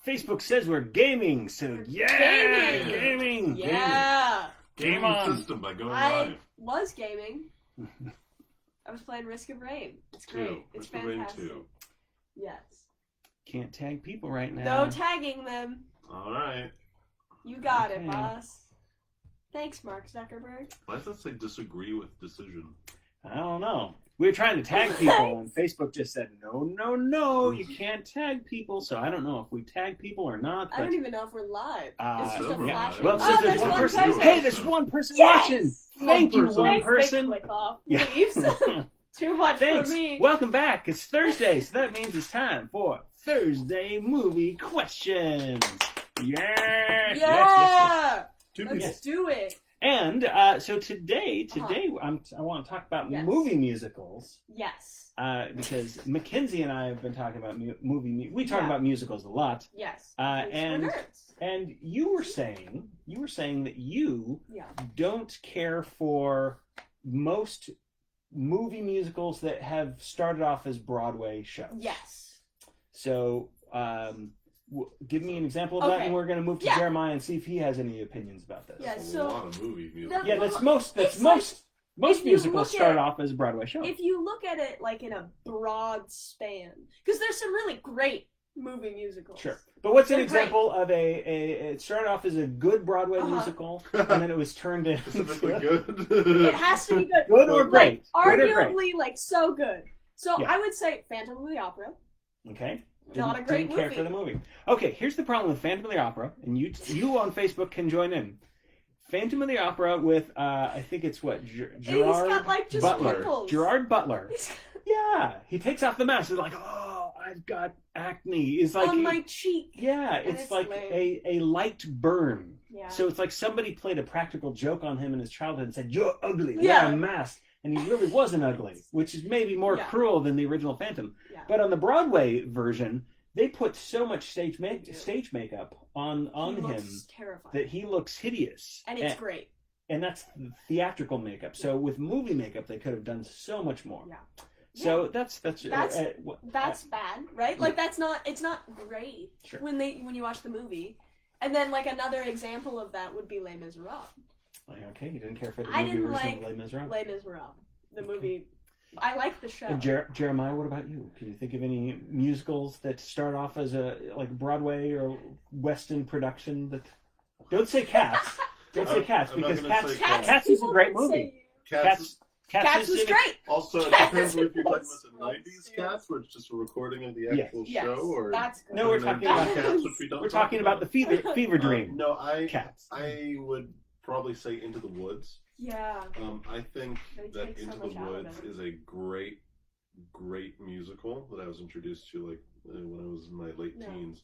Facebook says we're gaming, so gaming. Yeah. Game on. System by going I live. was gaming. I was playing Risk of Rain. It's great. It's Risk of Rain fantastic. 2. Yes. Can't tag people right now. No tagging them. All right. You got it, Okay. boss. Thanks, Mark Zuckerberg. Why does that say disagree with decision? I don't know. We were trying to tag people, and Facebook just said, no, you can't tag people. So I don't know if we tag people or not. I don't even know if we're live. It's just a yeah. flashing. Well, oh, there's one person. person. Hey, there's one person Yes! watching. Thank you, one Thanks, person. Big click off. Yeah. Leaves. Too much Thanks. for me. Welcome back. It's Thursday, so that means it's time for Thursday movie questions. Yes. Yeah. Two Let's do it. And so today I want to talk about Yes. movie musicals. Yes. Because Mackenzie and I have been talking about we talk Yeah. about musicals a lot. Yes. And we're nerds. and you were saying that you Yeah. don't care for most movie musicals that have started off as Broadway shows. Yes. So give me an example of that, Okay. and we're going to move to Yeah. Jeremiah and see if he has any opinions about this. Yeah. A So lot of movie music. Yeah, that's It's most like- most if you musicals look start at- off as a Broadway show. if you look at it like in a broad span, because there's some really great movie musicals. Sure. But what's an They're great. example of it started off as a good Broadway musical, and then it was turned Specifically into good. It has to be good. good or great? Like, Good or great? arguably, like, so good. So Yeah. I would say Phantom of the Opera. Okay. Not a great didn't care movie. for the movie. Okay, here's the problem with Phantom of the Opera, and you on Facebook can join in. Phantom of the Opera with I think it's what And Gerard he's got like just Butler. pimples. Gerard Butler. He's Yeah, he takes off the mask. He's like, oh, I've got acne. It's like on my cheek. yeah, and it's it's like lame. a light burn. Yeah. So it's like somebody played a practical joke on him in his childhood and said, "You're ugly. Yeah. Wear a mask." And he really wasn't ugly, which is maybe more Yeah. cruel than the original Phantom. Yeah. But on the Broadway version, they put so much stage They do. makeup on He him looks terrifying. that he looks hideous. And it's great. And that's theatrical makeup. So with movie makeup, they could have done so much more. Yeah. So that's That's bad, right? Like it's not great Sure. when you watch the movie. And then like another example of that would be Les Miserables. okay, you didn't care for the I movie didn't version like of Les Miserables. Les Miserables. The movie. I like the show. And Jeremiah, what about you? Can you think of any musicals that start off as a like Broadway or Western production that? Don't say Cats. Don't say Cats I'm not because gonna Cats. say Cats. Cats is a people great would movie. say- Cats. Cats was great. Also, it Cats depends if you're talking was about the 90s yeah. Cats, where it's just a recording of the Yes. actual Yes, show, or that's good. No, we're and then talking about Cats, which we don't We're talk talking about the fever dream. No, Cats. I would probably say Into the Woods. Yeah. I think They that take so Into much the out of Woods it. is a great musical that I was introduced to like when I was in my late Yeah. teens,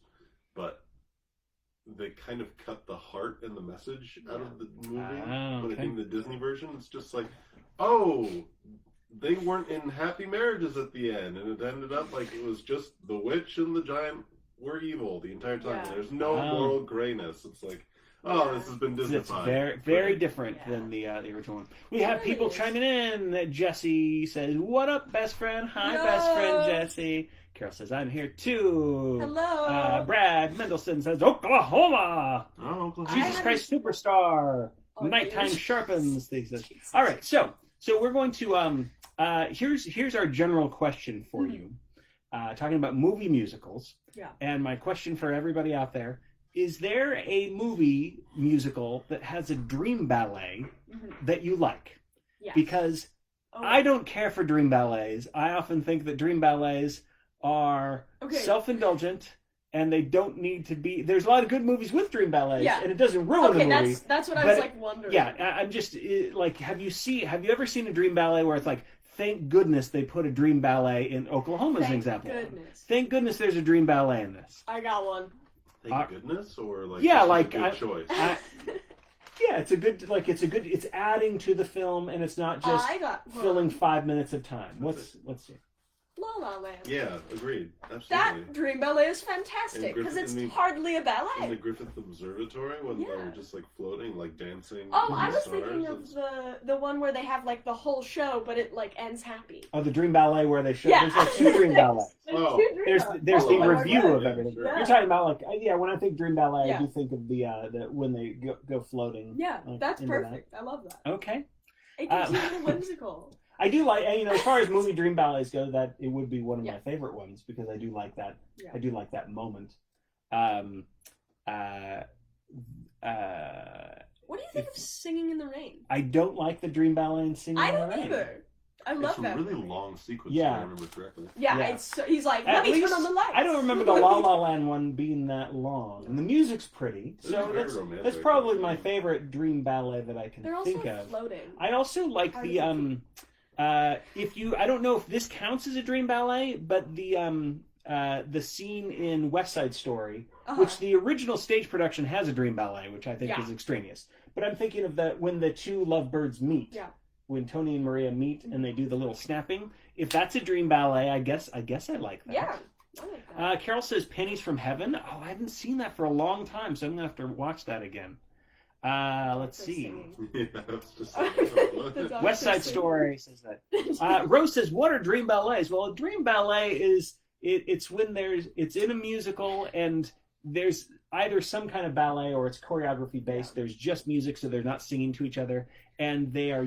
but they kind of cut the heart and the message out of the movie. Ah, When it okay. came to the Disney version, it's just like, oh, they weren't in happy marriages at the end, and it ended up like it was just the witch and the giant were evil the entire time. Yeah. There's no Oh. moral grayness. It's like, oh, this has been It's Disneyfied. very different Yeah. than the original one. We have really people is. chiming in. That Jesse says, "What up, best friend? Hi, Hello. best friend Jesse." Carol says, "I'm here too." Hello. Brad Mendelson says, "Oklahoma." Oh, Oklahoma. Jesus haven't- Christ Superstar. Oh, Nighttime dude. sharpens. Things. Jesus. All right, so we're going to here's our general question for you. Talking about movie musicals. Yeah. And my question for everybody out there: is there a movie musical that has a dream ballet Mhm. that you like? Yes. Because Oh, I don't care for dream ballets. I often think that dream ballets are Okay. self-indulgent. And they don't need to be. There's a lot of good movies with dream ballets, Yeah. and it doesn't ruin Okay, the movie. that's what I but was like wondering. Yeah, I'm just like, have you ever seen a dream ballet where it's like, thank goodness they put a dream ballet in Oklahoma as an Thank example? goodness. Thank goodness there's a dream ballet in this. I got one. Thank goodness, or like Yeah, this is like, a good choice. Yeah, it's adding to the film, and it's not just I got one. filling 5 minutes of time. Let's see. La La Land. Yeah, agreed. Absolutely. That dream ballet is fantastic because it's hardly a In ballet. the Griffith Observatory when Yeah. they're just like floating, like dancing. Oh, with I the was stars. thinking of the one where they have like the whole show, but it like ends happy. Oh, the Dream Ballet where they show. Yeah. There's like 2 Dream Ballets. Oh. There's ballets. the Oh, review right. of everything. Sure. Yeah. You're talking about like when I think Dream Ballet, Yeah. I do think of the when they go floating. Yeah, like, that's into perfect. I love that. That. Okay. It gives you a little whimsical. I do like, as far as movie Dream Ballets go, that it would be one of Yeah. my favorite ones because I do like that. Yeah. I do like that moment. What do you think of Singing in the Rain? I don't like the Dream Ballet and Singing I in the don't Rain. either. I love It's a that. really movie. long sequence, Yeah. if I remember correctly. Yeah, Yeah. it's he's like, At let me least, turn on the lights. I don't remember the La La Land one being that long, and the music's pretty. It's So very that's romantic. probably my favorite Dream Ballet that I can They're also think of. floating. I also like Hard the to I don't know if this counts as a Dream Ballet, but the scene in West Side Story, Uh-huh. which the original stage production has a Dream Ballet, which I think Yeah. is extraneous. But I'm thinking of when the 2 lovebirds meet. Yeah. When Tony and Maria meet and they do the little snapping. If that's a Dream Ballet, I guess I like that. Yeah, I like that. Carol says Pennies from Heaven. Oh, I haven't seen that for a long time, so I'm gonna have to watch that again. Let's For see. singing. Yeah, that's just The dog West Side singing. Story says that. Rose says, "What are dream ballets?" Well, a dream ballet is it's when it's in a musical and there's either some kind of ballet or it's choreography based. Yeah. There's just music, so they're not singing to each other, and they are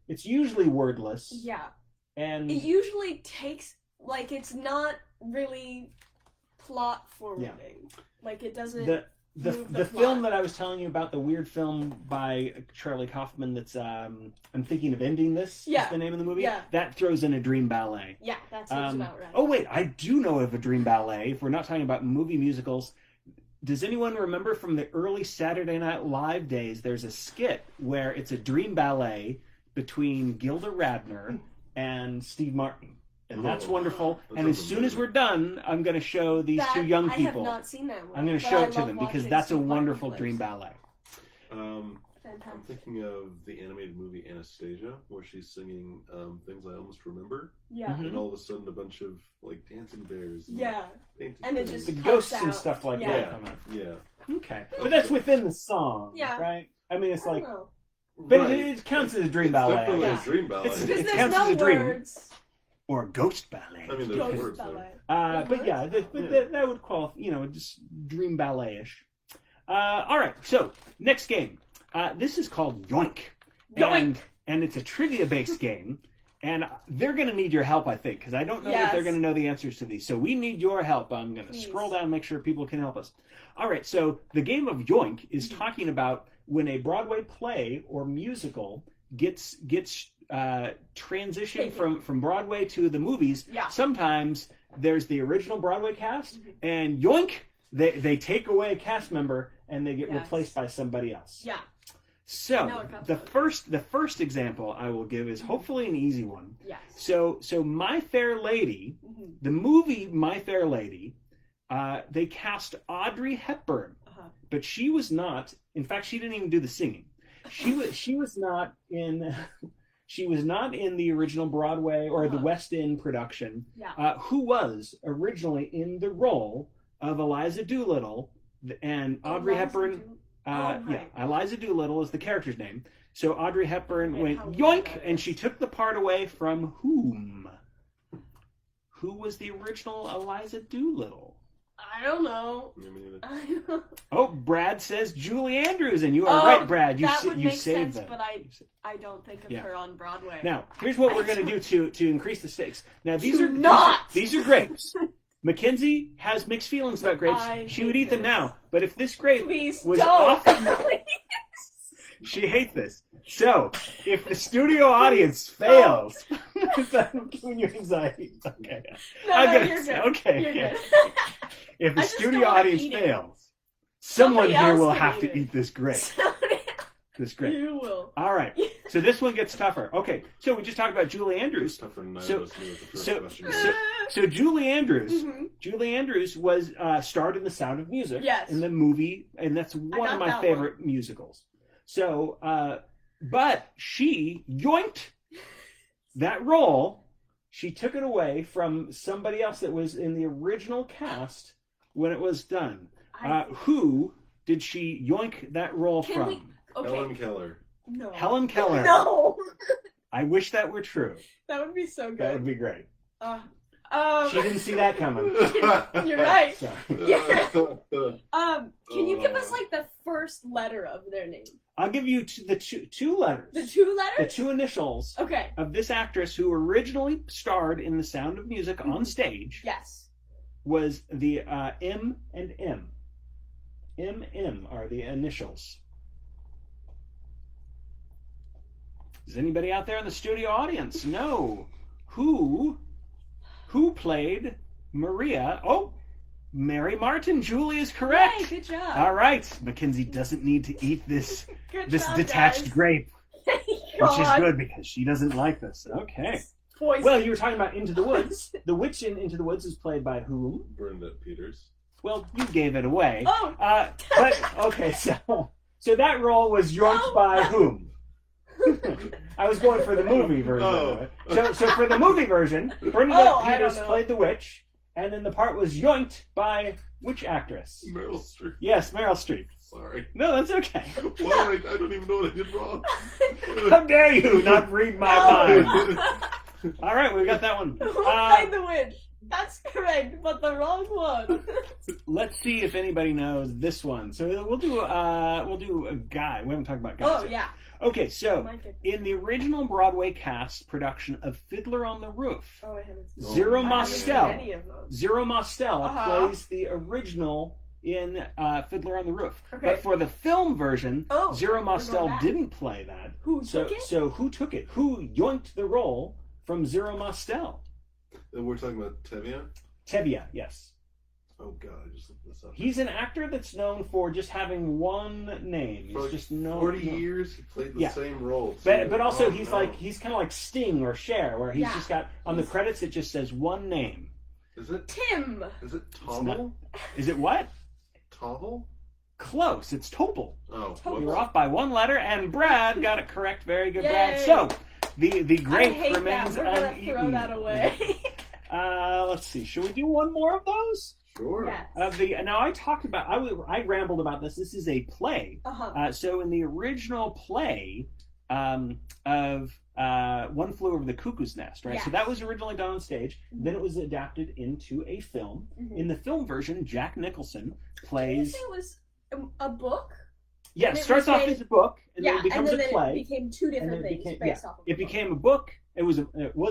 it's usually wordless. Yeah. And It usually takes, like, it's not really plot forwarding. Like, it doesn't the move the plot. film that I was telling you about, the weird film by Charlie Kaufman that's I'm thinking of ending this. Yeah. Is the name of the movie. Yeah. That throws in a dream ballet. Yeah, that seems about right. Oh wait, I do know of a dream ballet. If we're not talking about movie musicals, does anyone remember from the early Saturday Night Live days? There's a skit where it's a dream ballet between Gilda Radner and Steve Martin, and that's Oh, wonderful. that And as sounds soon as amazing. we're done, I'm going to show these 2 young people. I have not seen that one. I'm going to but show I it to love them because watching that's a Steve Martin wonderful clips. dream ballet. I'm Fantastic. thinking of the animated movie Anastasia, where she's singing Things I Almost Remember, Yeah. Mhm. and all of a sudden a bunch of like dancing bears. Yeah. painted And it things. just The pops ghosts and out. stuff like Yeah. that come out. Yeah. Okay, but that's within the song, Yeah. right? I mean, it's I like, don't know. but Right. it counts as a dream It's ballet, I definitely guess. a dream ballet. It's- Because it there's counts no as a dream. words. Or a ghost ballet. I mean, there's Ghost words ballet. there. But yeah, that would qualify, just dream ballet-ish. All right, so next game. This is called Yoink. Yoink! And it's a trivia-based game. And they're going to need your help, I think, because I don't know if they're Yes. going to know the answers to these. So we need your help. I'm going to Please. scroll down and make sure people can help us. All right, so the game of Yoink is talking about when a Broadway play or musical gets transitioned from Broadway to the movies. Yeah. Sometimes there's the original Broadway cast, Mhm. and Yoink, they take away a cast member and they get Yes. replaced by somebody else. Yeah. So Now it comes the out. first example I will give is hopefully an easy one. Yes. So My Fair Lady, Mhm. the movie My Fair Lady, they cast Audrey Hepburn, Uh-huh. but she was not. In fact, she didn't even do the singing. She was not in. She was not in the original Broadway or the Uh-huh. West End production. Yeah. Who was originally in the role of Eliza Doolittle and Audrey Eliza Hepburn. Doolittle. Oh, Yeah, right. Eliza Doolittle is the character's name. So Audrey Hepburn Okay, went how weird yoink, that and is. she took the part away from whom? Who was the original Eliza Doolittle? I don't know. I mean, I don't know. Oh, Brad says Julie Andrews, and you are Oh, right, Brad. You that would you make saved sense, that. but I don't think of Yeah. her on Broadway. Now, here's what we're going to do to increase the stakes. Now, these Do are not! these are grapes. Mackenzie has mixed feelings about grapes. I She would hate eat them this. now, but if this grape Please was don't. off, she hates this. So, if the studio audience fails, is that giving you anxiety? Okay. No, I'm no, gonna you're say- good. okay, You're okay. good. If the I just studio don't wanna audience eat it. fails, someone Somebody here else will can have eat to it. eat this grape. This grape. You will. All right. So this one gets tougher. Okay. So we just talked about Julie it's Andrews. tougher than So- I was with the first so- question. So Julie Andrews. Mhm. Julie Andrews was starred in The Sound of Music. Yes. In the movie, and that's one got of my that favorite musicals. So, but she yoinked that role. she took it away from somebody else that was in the original cast when it was done. Who did she yoink that role from? Okay. Helen Keller. No. Helen Keller. No. I wish that were true. That would be so good. That would be great. She didn't see that coming. You're right. So. Yeah. Can you give us like the first letter of their name? I'll give you the two letters. The two letters? The two initials. Okay. Of this actress who originally starred in The Sound of Music on stage. Yes. Was the M and M. M are the initials. Does anybody out there in the studio audience know who played Maria? Oh, Mary Martin. Julie is correct. Yay, good job. All right. Mackenzie doesn't need to eat this detached guys. grape, Thank which is God. good because she doesn't like this. Okay. Poison. Well, you were talking about Into the Woods. The witch in Into the Woods is played by whom? Bernadette Peters. Well, you gave it away. Oh. But okay, so that role was yoinked by whom? I was going for the movie version. Oh. So for the movie version, Bernadette I Peters don't know. played the witch, and then the part was yoinked by which actress? Meryl Streep. Yes, Meryl Streep. Sorry. No, that's okay. Well, I don't even know what I did wrong. How dare you not read my mind? All right, we got that one. Who played the witch? That's correct, but the wrong one. Let's see if anybody knows this one. So we'll do a guy. We haven't talked about guys. Oh yet. yeah. Okay, so My goodness. in the original Broadway cast production of Fiddler on the Roof, Oh, I haven't seen Zero I haven't seen Mostel. any of those. Zero Mostel Uh-huh. plays the original in Fiddler on the Roof. Okay. But for the film version, Oh, Zero we're Mostel going back. didn't play that. Who So took it? so who took it? Who yoinked the role from Zero Mostel? And we're talking about Tevye? Tevye, yes. Oh god, I just looked this up. He's an actor that's known for just having one name. For He's like just known. 40 years he played the Yeah. same role. But also Oh, he's no. he's kind of like Sting or Cher, where he's Yeah. just got on the credits it just says one name. Is it Tim. Tobble? Is it what? Tobble? Close. It's Topol. Oh, Tobble. You're off by one letter, and Brad got it correct. Very good, Brad. Yay. So the I grape hate that. remains We're gonna uneaten. throw that away. Let's see. Should we do one more of those? Sure. Yes. Now I talked about I rambled about this. This is a play. Uh-huh. So in the original play of One Flew Over the Cuckoo's Nest, right? So Yes. that was originally done on stage. Then it was adapted into a film. Mhm. In the film version, Jack Nicholson Did you plays. say it was a book? Yeah, and it it starts was off made- as a book, and Yeah, then it becomes and then a play. it became two and different then it things became, based off of it the book. became a book. It was a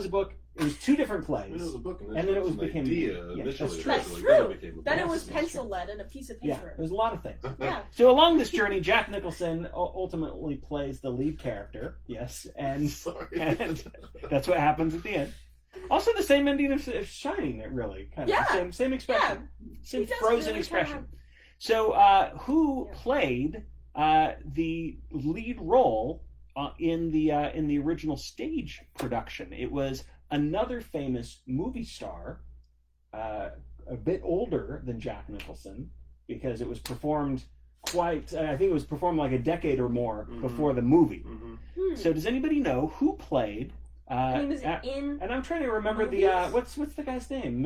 book. It was two different I plays. mean, it was a book And then it was an became- idea yeah, initially. that's true. Then it became a Then book. it was Yes, pencil lead and a piece of Yeah, paper. there's a lot of things. Yeah. So along this journey, Jack Nicholson ultimately plays the lead character. Yes, and Sorry. and that's what happens at the end. Also, the same ending of Shining. It really kind of Yeah. same expression, same He does frozen really expression. kinda So, who Yeah. played the lead role in the original stage production? It was another famous movie star, a bit older than Jack Nicholson, because it was performed I think it was performed like a decade or more Mhm. before the movie. Mm-hmm. So does anybody know who played? I mean, was it in And I'm trying to remember movies? what's the guy's name?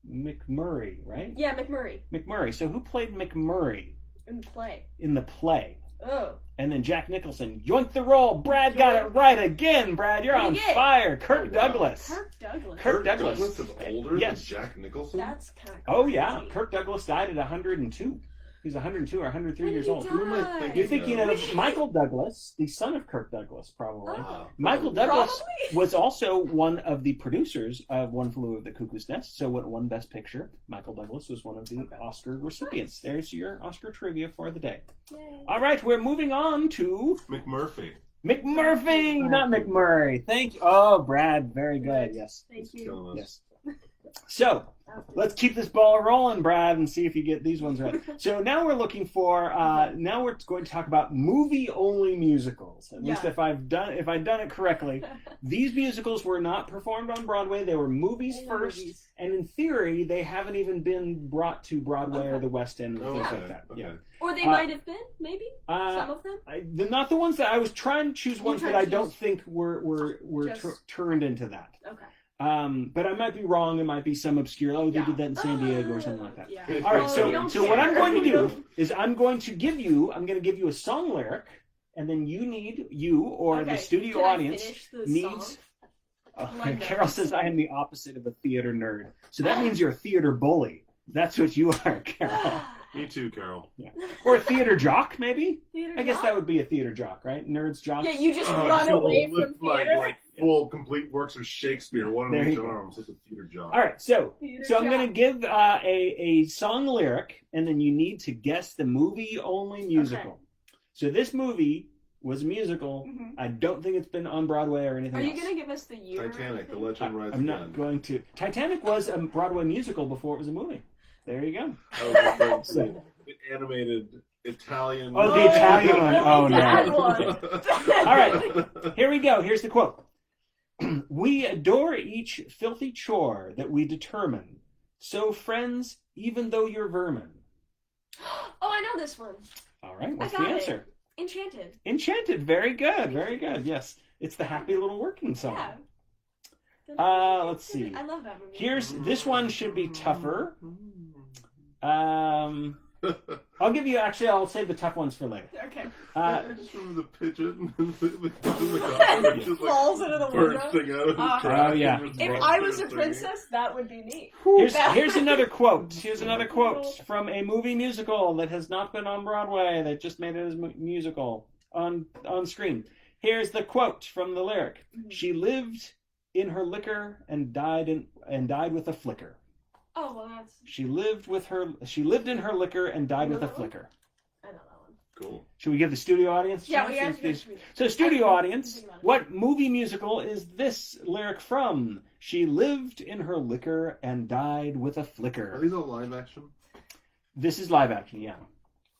McMurray, right? Yeah, McMurray McMurray. So who played McMurray in the play. in the play? Oh. And then Jack Nicholson yoinked the role. Brad got it right again. Brad, you're What on did he get? fire. Kirk Oh, wow. Douglas. Kirk Douglas. Kirk Douglas. is older Yes. than Jack Nicholson? That's kind of Oh yeah, Kirk Douglas died at 102. He's 102 or 103 When years did he old. die? Who am I thinking You're thinking of? of Michael Douglas, the son of Kirk Douglas, probably. Oh. Michael Douglas Probably. was also one of the producers of One Flew Over the Cuckoo's Nest, so it won Best Picture. Michael Douglas was one of the Oscar recipients. There's your Oscar trivia for the day. Yay. All right, we're moving on to McMurphy. McMurphy, not McMurray. Thank you. Oh, Brad, very good. Yes. Thank He's you. killing us. Yes. So let's keep this ball rolling, Brad, and see if you get these ones right. So now we're looking for. Now we're going to talk about movie-only musicals. At least if I've done it correctly. These musicals were not performed on Broadway. They were movies first, and in theory, they haven't even been brought to Broadway or the West End and things like that. Okay. Yeah. Or they might have been, maybe some of them. Not the ones that I was trying to choose. Ones that I don't think were turned into that. Okay. But I might be wrong. It might be some obscure. Oh, they did that in San Diego or something like that. Yeah. All right. So what I'm going to do is I'm going to give you a song lyric, and then you or the studio audience needs. Carol says I am the opposite of a theater nerd, so that means you're a theater bully. That's what you are, Carol. Me too, Carol. Yeah. Or a theater jock, maybe. Theater guess jock? that would be a theater jock, right? Nerds, jocks. Yeah, you just run away from theater. Like full, complete works of Shakespeare, one There in each you go. arm. Such a theater job. All right, so I'm going to jock. give a song lyric, and then you need to guess the movie-only musical. Okay. So this movie was a musical. Mhm. I don't think it's been on Broadway or anything Are you else. going to give us the year? Titanic, The Legend Rises I'm Again. not going to. Titanic was a Broadway musical before it was a movie. There you go. I was referring to the animated Italian. Oh, the Italian one. Oh, no. That one. All right, here we go. Here's the quote. We adore each filthy chore that we determine. So, friends, even though you're vermin. Oh, I know this one. All right, what's the got it. answer? Enchanted. Enchanted. Very good. Very good. Yes, it's the happy little working song. Yeah. Let's see. I love that movie. This one should be tougher. I'll give you. Actually, I'll save the tough ones for later. Okay. I just remember the pigeon. It just Falls into the window. bursting out of the Oh, track. yeah. and just If runs I through was a the princess, that would be me. Here's another quote. Here's another quote from a movie musical that has not been on Broadway. That just made it as a musical on screen. Here's the quote from the lyric. She lived in her liquor and died with a flicker. Oh, well, that's. She lived in her liquor and died with a flicker. I know that one. Cool. Should we give the studio audience a Yeah, chance? we have to. So, studio audience, Think about it. what movie musical is this lyric from? She lived in her liquor and died with a Are flicker. these all live action? This is live action, yeah.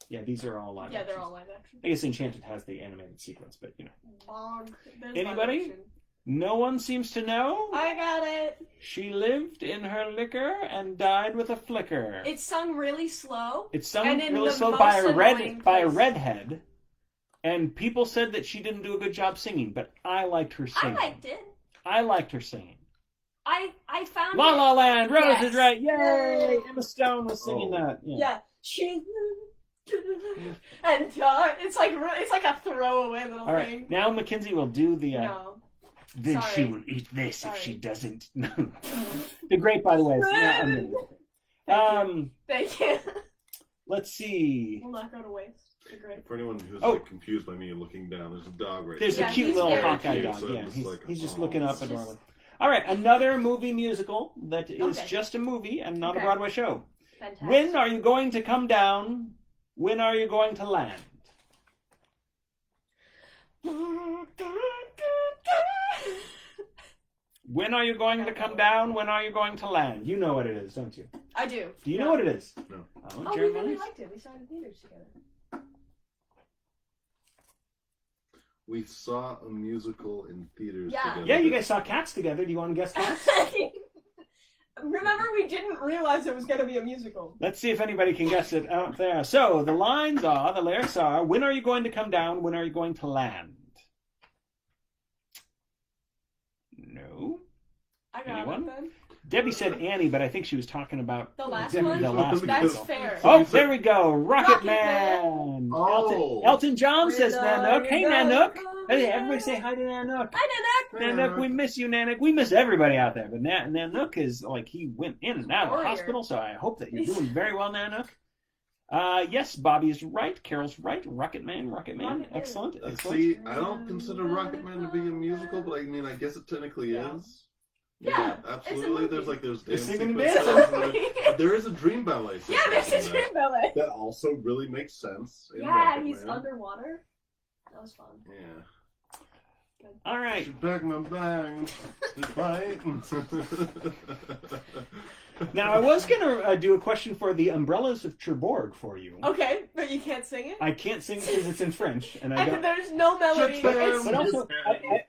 Yeah, these are all live Yeah, action. they're all live action. I guess Enchanted has the animated sequence, but Bonk. There's Anybody? live action. no one seems to know. I got it. She lived in her liquor and died with a flicker. It's sung really slow. It's sung and in really the slow by most annoying place. redhead, and people said that she didn't do a good job singing, but I liked her I singing. liked it. I liked her singing. I found La it. La Land, Rose is Yes. right, yay! Yay! Emma Stone was singing that. Yeah. She and it's like a throwaway little All right, thing. now Mackenzie will do the. No. Then she Sorry. will eat this if she Sorry. doesn't. No. The great, by the way. Thank you. Let's see. Will not go to waste. You're great. For anyone who's Oh. like confused by me looking down, there's a dog right There's there. a Yeah, cute he's little very Hawkeye cute, dog. so Yeah, it's he's, like, he's just oh. looking up It's adorably. just- All right, another movie musical that is Okay. just a movie and not a Okay. Broadway show. Fantastic. When are you going to come down? When are you going to land? When are you going to come down? When are you going to land? You know what it is, don't you? I do. Do you know what it is? No. Oh, Oh, we Jeremiah? really liked it. We saw it in theaters together. We saw a musical in theaters Yeah. together. Yeah, you guys saw Cats together. Do you want to guess Cats? Remember, we didn't realize it was going to be a musical. Let's see if anybody can guess it out there. So the lyrics are, when are you going to come down? When are you going to land? No. I got Anyone? it then. Debbie said Annie, but I think she was talking about The last Debbie, one? the last That's musical. fair. Oh, there we go. Rocket Rocket Man. Oh. Elton John says Nanook. Hey, Nanook. Hey, Hi, everybody say hi to Nanook. Nanook. Nanook, we miss you, Nanook. We miss everybody out there. But Nanook is like, he went in and out of the Warrior. hospital, so I hope that you're doing very well, Nanook. Yes, Bobby is right. Carol's right. Rocket Man, Rocket Man. Rocket Man. Excellent, excellent. See, I don't consider Rocket Man to be a musical, but I mean, I guess it technically Yeah. is. Yeah, absolutely. it's a movie. There's They're dance singing and sequences, dancing. but there is a dream ballet. Yeah, sequence there's a in there dream ballet. that also really makes sense. In Yeah, Rocket he's Man. underwater. That was fun. Yeah. All right. Should pack my bags to fight. Now, I was going to do a question for the Umbrellas of Cherbourg for you. Okay, but you can't sing it? I can't sing because it's in French, and I don't. And there's no melody. But But also,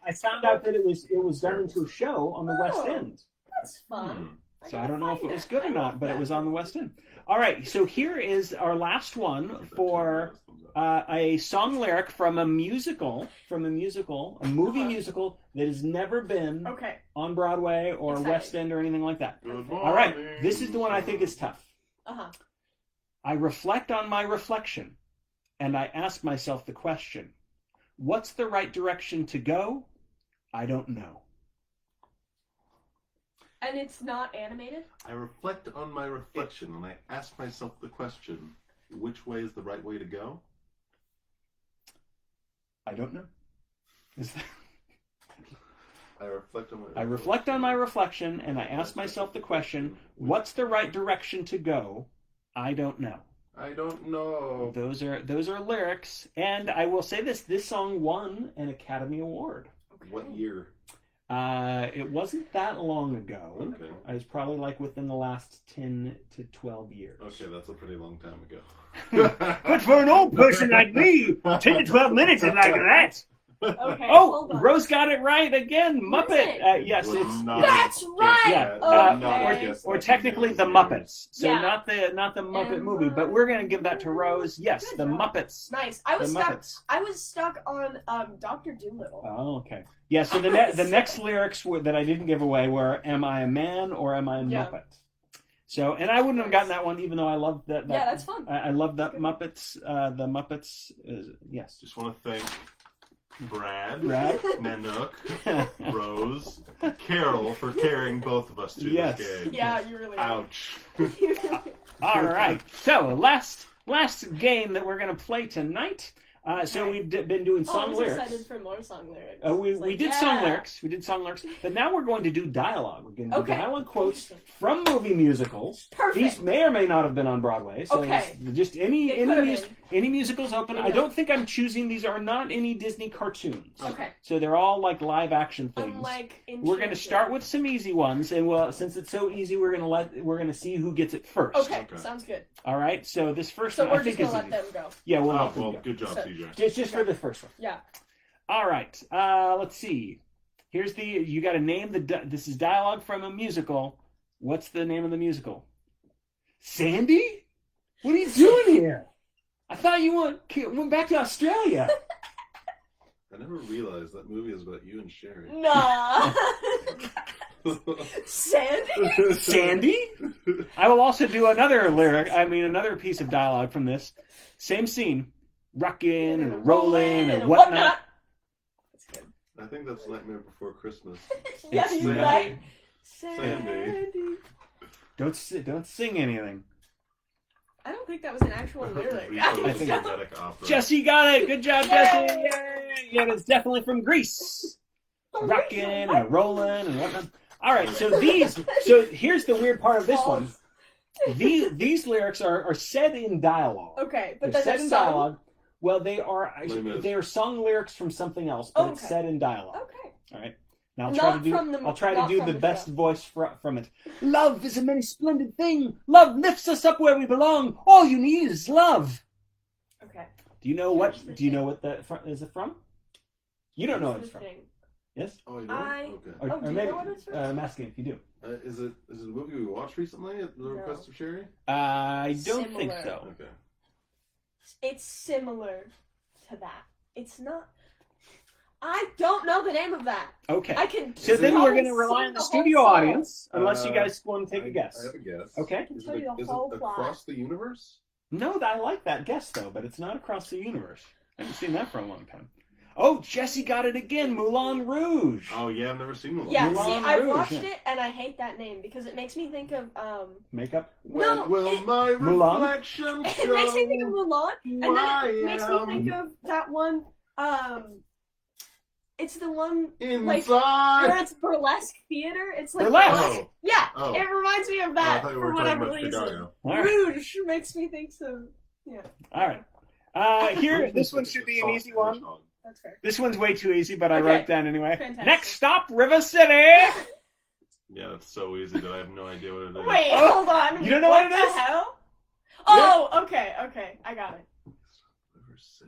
I found out that it was done into a show on the West Oh. End. That's fun. So I don't know if it was good or not, but it was on the West End. All right, so here is our last one for a song lyric from a musical, a movie musical that has never been Okay. on Broadway or Exciting. West End or anything like that. Good All right, morning. this is the one I think is tough. Uh-huh. I reflect on my reflection, and I ask myself the question, what's the right direction to go? I don't know. And it's not animated? I reflect on my reflection and I ask myself the question, which way is the right way to go? I don't know. Is that... I reflect on my I reflect on my reflection, and I ask myself the question, what's the right direction to go? I don't know. I don't know. Those are lyrics, and I will say this song won an Academy Award. What year? It wasn't that long ago. Okay. It was probably like within the last 10 to 12 years. Okay, that's a pretty long time ago. But for an old person like me, 10 to 12 minutes is like that. Okay. Oh, hold on. Rose got it right again. What is Muppet. it? Yes, Was it's not That's a guess. right! Yeah, Not a Okay. guess. or technically the Muppets. So Yeah. not the Muppet And movie, but we're gonna give that to Rose. Yes, Good the job. Muppets. Nice. The Muppets. I was stuck on Dr. Dolittle. Oh, okay. Yeah. So the next lyrics that I didn't give away were "Am I a man or am I a Yeah. Muppet?" So, and I wouldn't have gotten that one, even though I love that. Yeah, that's fun. I love that Good. Muppets. The Muppets. Yes. Just want to thank Brad, Brad? Nanook, Rose, Carol for carrying both of us through Yes. this game. Yeah, you really Ouch. All right. So last game that we're gonna play tonight. So we've been doing Oh, I song was lyrics. excited for more song lyrics. We It's like, did song yeah. lyrics. We did song lyrics. But now we're going to do dialogue. We're going to do Okay. dialogue quotes from movie musicals. Perfect. These may or may not have been on Broadway. So Okay. it's just any It could have any musicals open. Yeah. I don't think I'm choosing. These are not any Disney cartoons. Okay. So they're all like live action things. Unlike We're going to start with some easy ones, and since it's so easy, we're going to see who gets it first. Okay, Okay. sounds good. All right. So this first So one I we're just think gonna is let easy. them go. Yeah, we'll Oh, let them well, go. good job, So- CJ. Just for the first one. Yeah. All right. Let's see. Here's you got to name this is dialogue from a musical. What's the name of the musical? Sandy? What are you doing here? I thought you went back to Australia. I never realized that movie is about you and Sherry. Nah. Sandy? Sandy? I will also do another piece of dialogue from this. Same scene. Rockin' and rollin' and whatnot. That's good. I think that's Nightmare Before Christmas. Yeah, It's you're Sandy. right. Sandy. Don't sing anything. I don't think that was an actual lyric. I think it's- dramatic opera. Jesse got it. Good job, Yay! Jesse. Yay! Yeah, it's definitely from Greece. Rockin' and rollin' and whatnot. All right, so here's the weird part of this one. These lyrics are said in dialogue. Okay, but They're then said in there's song. dialogue. Well, they are song lyrics from something else, but it's Okay. said in dialogue. Okay. All right. Now Not I'll try to not do from the the best show. voice from it. Love is a many splendid thing. Love lifts us up where we belong. All you need is love. Okay. Do you know what is it from? You don't know what it's from. Thing. Yes? Oh, you I- don't? Okay. Or, Oh, or do you maybe know what it's from? I'm asking if you do. Is it a movie we watched recently at the No. request of Sherry? I don't think Similar. so. Okay. It's similar to that. It's not. I don't know the name of that. Okay. I can. So then we're probably going to rely sing on the whole studio song. audience, unless you guys want to take a I guess. have a guess. Okay. Is tell it, you the is whole it plot. Across the Universe? No, I like that guess though, but it's not across the universe. I haven't seen that for a long time. Oh, Jesse got it again. Moulin Rouge. Oh, yeah, I've never seen one. Yeah, Moulin see, I Rouge, watched yeah. it and I hate that name because it makes me think of Makeup. When No, will my Mulan? reflection it makes me think of Mulan, and who then I it makes me am think of that one it's the one where inside? it's burlesque theater. It's like Burlesque? Oh. Yeah, Oh. it reminds me of I that thought you for were talking whatever about reason. Chicago. All right. Rouge makes me think so. Yeah. All right. Here, this one should be an easy one. That's fair. This one's way too easy, but I Okay. wrote it down anyway. Fantastic. Next stop, River City. Yeah, it's so easy that I have no idea what it is. Wait, Oh, hold on. you don't know what it the is? hell? Oh, okay, I got it.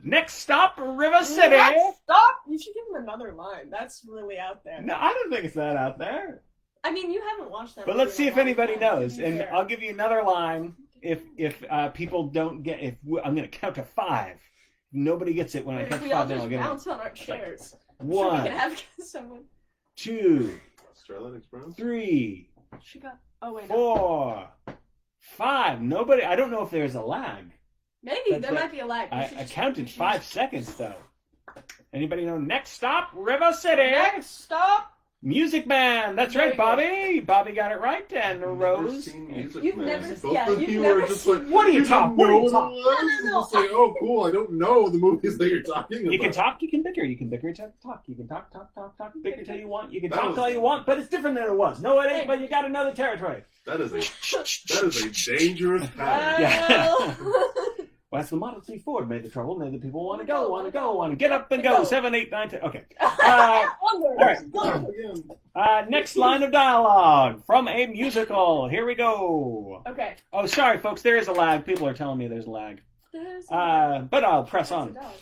Next stop, River City. Stop! You should give him another line. That's really out there. No, I don't think it's that out there. I mean, you haven't watched that. But movie let's in see a if long anybody time, knows, to be and fair. I'll give you another line if people don't get. I'm going to count to 5. Nobody gets it when I If count we to all 5. Then I'll just get it. bounce on our chairs. So we 1, can have someone. 2, Australian Express? 3, She got. Oh wait. No. 4, 5. Nobody. I don't know if there's a lag. Maybe But- there but might be a lag. We I should just- counted we should 5 just- seconds though. Anybody know? Next stop, River City. Next stop. Music Man. That's Very right, Bobby. Bobby got it right. And Never Rose. seen Music You've Man. never- Both yeah, of you've you never are just seen- like, What are you didn't talking- know what are you what it talking- was. No. It's like, oh, cool. I don't know the movies that you're talking about. You can talk, you can bicker. You can bicker, talk. You can talk, bicker till you want. You can That talk was- till you want, but it's different than it was. No, it ain't, but you got another territory. That is a dangerous pattern. Yeah. Well, Well, that's the Model T Ford. Made the trouble. Made the people want to go, want to get up and go. 7, 8, 9, 10. Okay. onward. right. Next line of dialogue from a musical. Here we go. Okay. Oh, sorry, folks. There is a lag. People are telling me there's a lag. But I'll press That's a on. dog.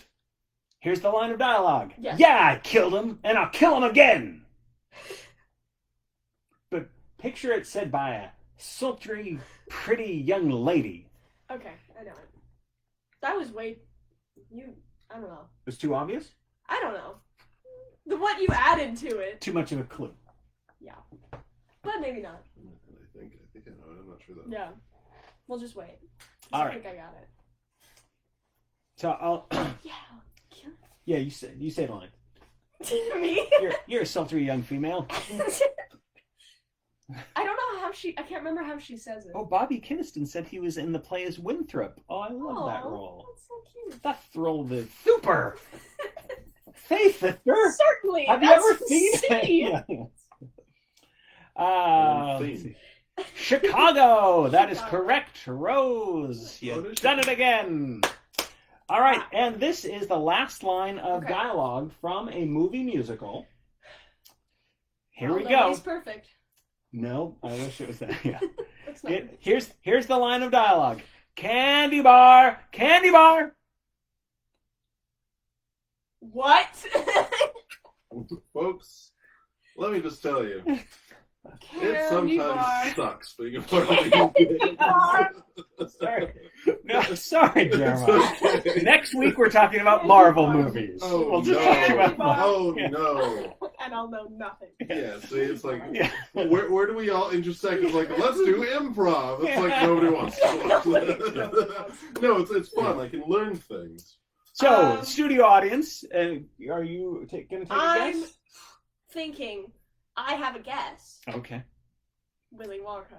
Here's the line of dialogue. Yes. Yeah, I killed him, and I'll kill him again. But picture it said by a sultry, pretty young lady. Okay, I know it. That was way. I don't know. It's too obvious? I don't know. What you added to it. Too much of a clue. Yeah. But maybe not. I think I know it. I'm not sure though. Yeah. We'll just wait. All I right. think I got it. So I'll. Yeah. Kill Yeah, you say the line. me. You're a sultry young female. I don't know how she. I can't remember how she says it. Oh, Bobby Kinniston said he was in the play as Winthrop. Oh, I love that Aw, role. That's so cute. That thrill the super. Faith, sister. Certainly. Have you that's ever seen it? C. Yeah. Theme. Let's see. Chicago. That is Chicago. correct. Rose, What you've is done it? it again. All right, and this is the last line of Okay. dialogue from a movie musical. Here Well, we go. nobody's perfect. No, I wish it was that. Yeah. It's not. Here's the line of dialogue. Candy bar, candy bar. What? Folks, let me just tell you, it Candy bar. sometimes sucks being a part of the bar. Sorry, no, sorry, Jeremiah. It's okay. Next week we're talking about Marvel movies. Oh, we'll just no. talk about Oh, yeah. no. And I'll know nothing. Yeah, see, it's like, Yeah. where do we all intersect? It's like, let's do improv. It's like nobody wants to. No, it's fun. I can learn things. So, studio audience, are you going to take a I'm guess? thinking. I have a guess. Okay. Willy Wonka.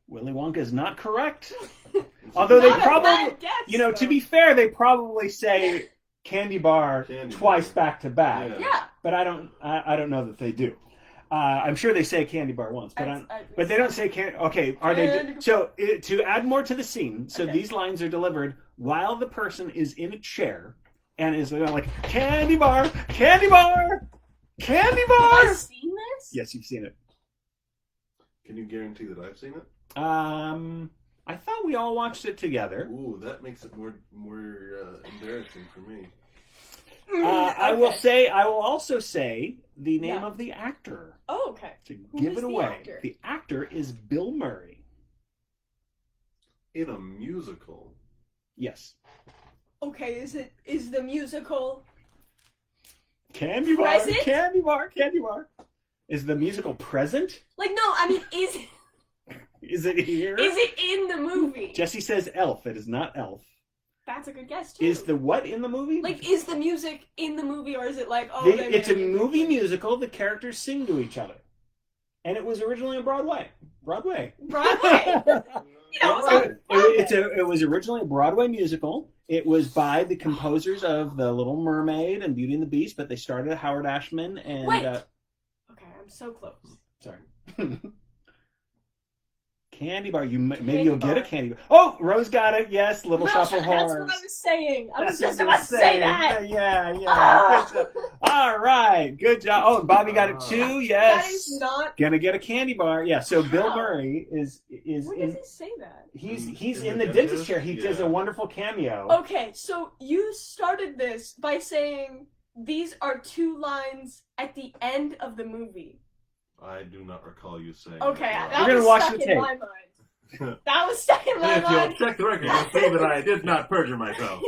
Willy Wonka is not correct. Although they Not a probably, bad guess, you know, to though. be fair, they probably say candy bar Candy twice bar. back to back. Yeah. Yeah. But I don't know that they do. I'm sure they say candy bar once, but they don't say candy. Okay, are they? Candy- So to add more to the scene, so Okay. these lines are delivered while the person is in a chair and is like candy bar, candy bar, candy Have bar. I seen this? Yes, you've seen it. Can you guarantee that I've seen it? I thought we all watched it together. Ooh, that makes it more embarrassing for me. I will say. I will also say the name Yeah. of the actor Oh, okay. to Who give is it the away. actor? The actor is Bill Murray. In a musical. Yes. Okay, is the musical Candy bar, Present? candy bar, candy bar. Is the musical present? like no, I mean Is it here? is it in the movie? Jesse says elf. It is not elf. That's a good guess too. Is the what in the movie? like is the music in the movie or is it like oh It's a movie musical. The characters sing to each other. And it was originally on Broadway. Broadway. Broadway? You know, it's on Broadway. It was originally a Broadway musical. It was by the composers of The Little Mermaid and Beauty and the Beast, but they started Howard Ashman and Wait. Okay, I'm so close. sorry. Candy bar. Maybe Candy you'll get a bar. candy bar. Oh, Rose got it. Yes, Little Shop of That's what Horrors. I was saying. I was That's just what about to say that. Yeah. Ah. Good job. All right. Good job. Oh, Bobby got it too. Yes. That is not. Gonna get a candy bar. Yeah. So Bill Wow. Murray is Where in. does he say that? He's In in the the dentist dentist? chair. He does Yeah. a wonderful cameo. Okay, so you started this by saying these are 2 lines at the end of the movie. I do not recall you saying. Okay, that. that We're gonna was watch stuck the in tape. my mind. That was stuck in my If you'll mind. check the record, you'll see that I did not perjure myself.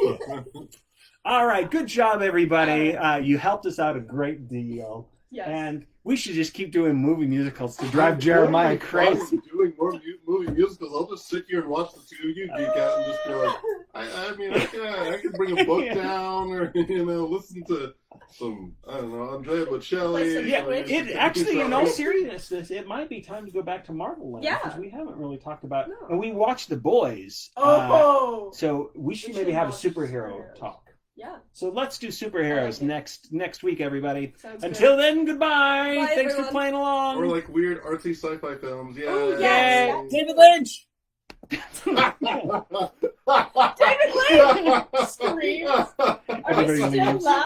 All right. Good job, everybody. You helped us out a great deal. Yes. And we should just keep doing movie musicals to drive Jeremiah crazy. Doing more movie musicals, I'll just sit here and watch the 2 of you geek out and just be like, I can bring a book down or listen to some Andrea Bocelli. Yeah, Wait, it actually, in all seriousness, it might be time to go back to Marvel Land Yeah. because we haven't really talked about. No. And we watched The Boys. Oh. So we should We maybe should have a watch superhero superheroes. talk. Yeah. So let's do superheroes I like next week, everybody. Sounds Until good. then, goodbye. Bye, Thanks for everyone. playing along. Or like weird artsy sci-fi films. Yeah. Oh, Yay. yes. David Lynch. David Lynch screams. Are we Everybody still leaves. laughing?